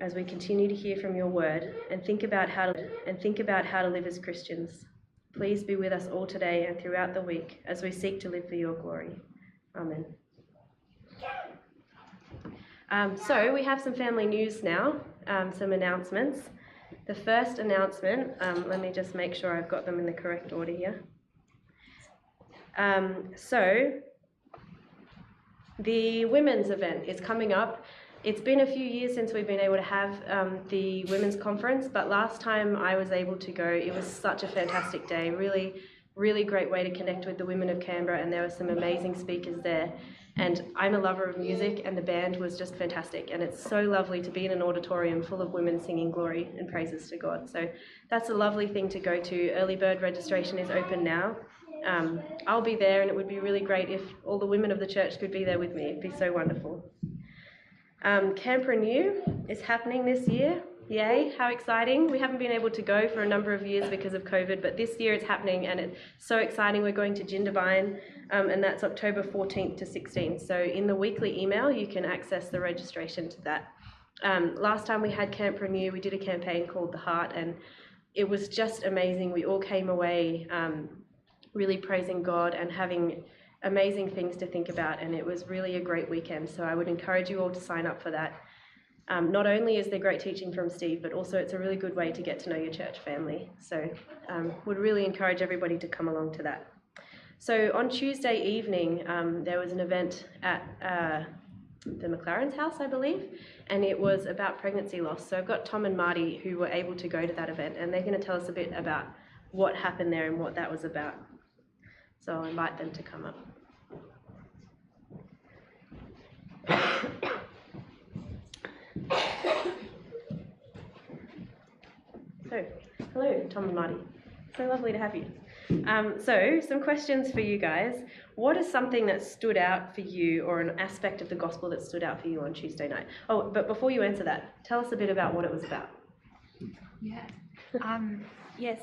as we continue to hear from your word and think about how to live as Christians. Please be with us all today and throughout the week as we seek to live for your glory. Amen. So we have some family news now, some announcements. The first announcement, let me just make sure I've got them in the correct order here. So the women's event is coming up. It's been a few years since we've been able to have the women's conference, but last time I was able to go, it was such a fantastic day. Really great way to connect with the women of Canberra, and there were some amazing speakers there. And I'm a lover of music, and the band was just fantastic. And it's so lovely to be in an auditorium full of women singing glory and praises to God. So that's a lovely thing to go to. Early bird registration is open now. I'll be there, and it would be really great if all the women of the church could be there with me. It'd be so wonderful. Camp Renew is happening this year. Yay, how exciting. We haven't been able to go for a number of years because of COVID, but this year it's happening and it's so exciting. We're going to Jindabyne, and that's October 14th to 16th. So in the weekly email, you can access the registration to that. Last time we had Camp Renew, we did a campaign called The Heart, and it was just amazing. We all came away really praising God and having amazing things to think about, and it was really a great weekend. So I would encourage you all to sign up for that. Not only is there great teaching from Steve, but also it's a really good way to get to know your church family. So would really encourage everybody to come along to that. So on Tuesday evening, there was an event at the McLaren's house, I believe, and it was about pregnancy loss. So I've got Tom and Marty who were able to go to that event, and they're going to tell us a bit about what happened there and what that was about. So I'll invite them to come up. So, hello, Tom and Marty. So lovely to have you. So, some questions for you guys. What is something that stood out for you, or an aspect of the gospel that stood out for you on Tuesday night? Oh, but before you answer that, tell us a bit about what it was about.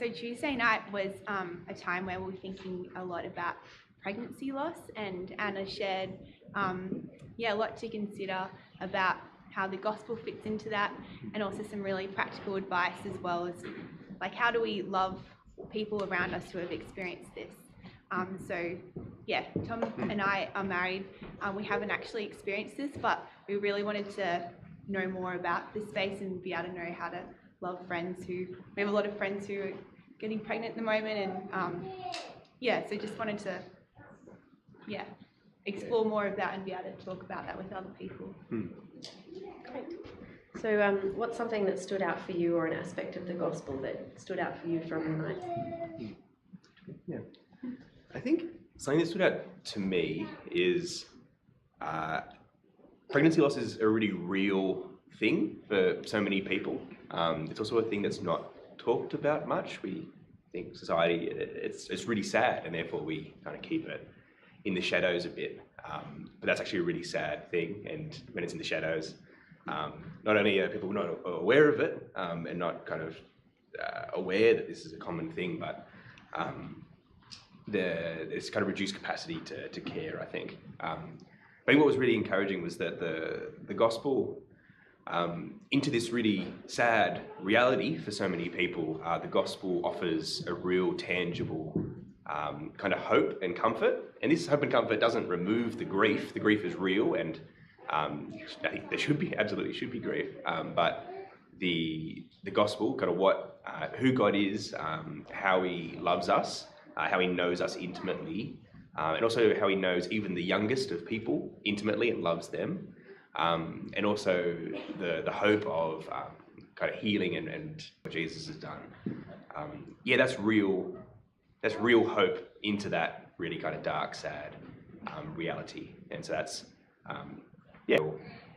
So Tuesday night was a time where we were thinking a lot about pregnancy loss, and Anna shared a lot to consider about how the gospel fits into that, and also some really practical advice, as well as like how do we love people around us who have experienced this. Tom and I are married. We haven't actually experienced this, but we really wanted to know more about this space and be able to know how to love friends we have a lot of friends who are getting pregnant at the moment, and so just wanted to explore more of that and be able to talk about that with other people. Great. So what's something that stood out for you, or an aspect of the gospel that stood out for you from the night? Yeah, I think something that stood out to me is pregnancy loss is a really real thing for so many people. It's also a thing that's not talked about much. We think society, it's really sad, and therefore we kind of keep it in the shadows a bit. But that's actually a really sad thing, and when it's in the shadows, not only are people not aware of it and not kind of aware that this is a common thing, but there's kind of reduced capacity to care, I think. I think what was really encouraging was that the gospel, into this really sad reality for so many people, the gospel offers a real tangible kind of hope and comfort. And this hope and comfort doesn't remove the grief. The grief is real, and I think there absolutely should be grief. But the gospel, kind of who God is, how He loves us, how He knows us intimately, and also how He knows even the youngest of people intimately and loves them. And also the hope of kind of healing and what Jesus has done. That's real hope into that really kind of dark, sad reality. And so that's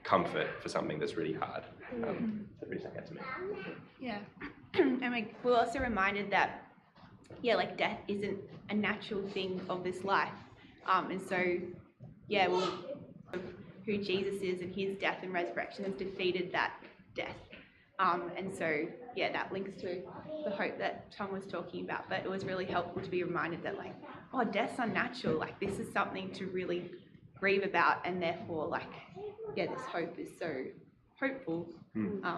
comfort for something that's really hard. That really stuck out to me. Yeah, and we're also reminded that death isn't a natural thing of this life, and so who Jesus is and His death and resurrection has defeated that death. And so, that links to the hope that Tom was talking about. But it was really helpful to be reminded that, death's unnatural. This is something to really grieve about, and therefore, this hope is so hopeful.